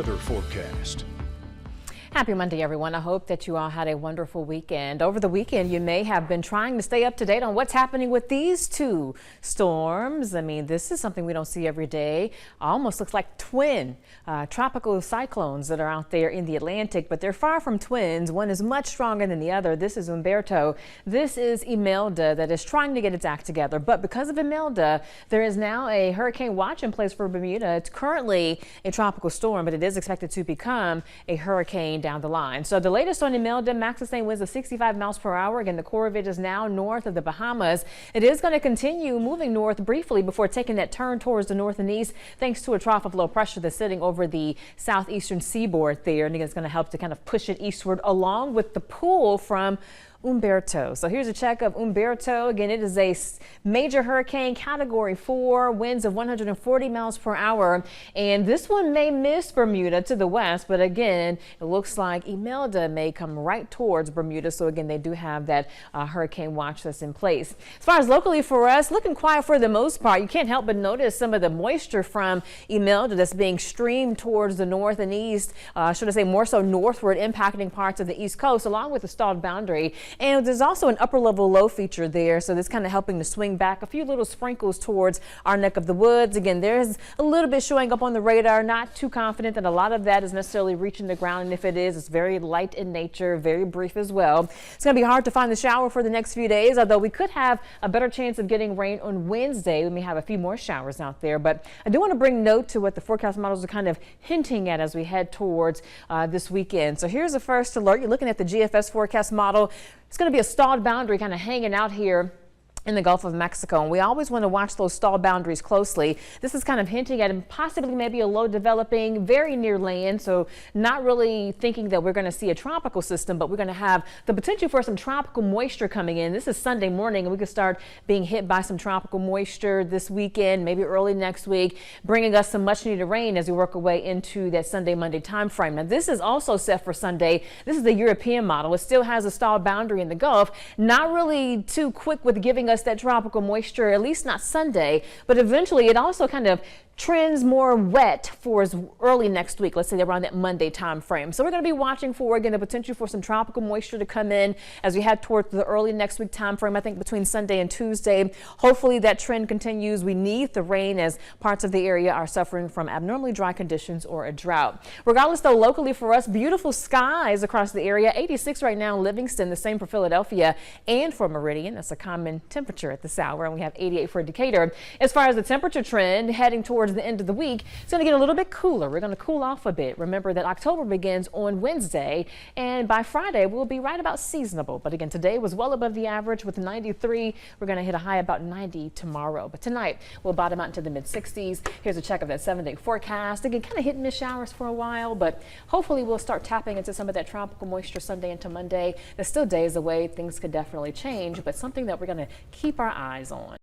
Weather forecast. Happy Monday, everyone. I hope that you all had a wonderful weekend. Over the weekend, you may have been trying to stay up to date on what's happening with these two storms. I mean, this is something we don't see every day. Almost looks like twin tropical cyclones that are out there in the Atlantic, but they're far from twins. One is much stronger than the other. This is Umberto. This is Imelda that is trying to get its act together. But because of Imelda, there is now a hurricane watch in place for Bermuda. It's currently a tropical storm, but it is expected to become a hurricane down the line. So the latest on Imelda, max sustained winds of 65 miles per hour. Again, the core of it is now north of the Bahamas. It is going to continue moving north briefly before taking that turn towards the north and east, thanks to a trough of low pressure that's sitting over the southeastern seaboard there. And it's going to help to kind of push it eastward along with the pull from Umberto. So here's a check of Umberto. Again, it is a major hurricane, category 4, winds of 140 miles per hour. And this one may miss Bermuda to the west, but again, it looks like Imelda may come right towards Bermuda. So again, they do have that hurricane watch that's in place. As far as locally for us, looking quiet for the most part. You can't help but notice some of the moisture from Imelda that's being streamed towards the north and east, should I say more so northward, impacting parts of the east coast along with the stalled boundary. And there's also an upper level low feature there, so that's kind of helping to swing back a few little sprinkles towards our neck of the woods. Again, there's a little bit showing up on the radar. Not too confident that a lot of that is necessarily reaching the ground, and if it is, it's very light in nature, very brief as well. It's going to be hard to find the shower for the next few days, although we could have a better chance of getting rain on Wednesday. We may have a few more showers out there, but I do want to bring note to what the forecast models are kind of hinting at as we head towards this weekend. So here's the first alert. You're looking at the GFS forecast model. It's going to be a stalled boundary kind of hanging out here in the Gulf of Mexico, and we always want to watch those stalled boundaries closely. This is kind of hinting at possibly maybe a low developing very near land, so not really thinking that we're going to see a tropical system, but we're going to have the potential for some tropical moisture coming in. This is Sunday morning, and we could start being hit by some tropical moisture this weekend, maybe early next week, bringing us some much needed rain as we work our way into that Sunday, Monday time frame. Now, this is also set for Sunday. This is the European model. It still has a stalled boundary in the Gulf, not really too quick with giving us that tropical moisture, at least not Sunday, but eventually it also kind of trends more wet for as early next week, let's say around that Monday time frame. So we're going to be watching for, again, the potential for some tropical moisture to come in as we head towards the early next week time frame. I think between Sunday and Tuesday, hopefully that trend continues. We need the rain as parts of the area are suffering from abnormally dry conditions or a drought. Regardless, though, locally for us, beautiful skies across the area. 86 right now in Livingston, the same for Philadelphia and for Meridian. That's a common temperature at this hour, and we have 88 for Decatur. As far as the temperature trend heading towards the end of the week, it's going to get a little bit cooler. We're going to cool off a bit. Remember that October begins on Wednesday, and by Friday we'll be right about seasonable. But again, today was well above the average with 93. We're going to hit a high about 90 tomorrow. But tonight we'll bottom out into the mid 60s. Here's a check of that 7-day forecast. Again, kind of hit and miss showers for a while, but hopefully we'll start tapping into some of that tropical moisture Sunday into Monday. There's still days away. Things could definitely change, but something that we're going to keep our eyes on.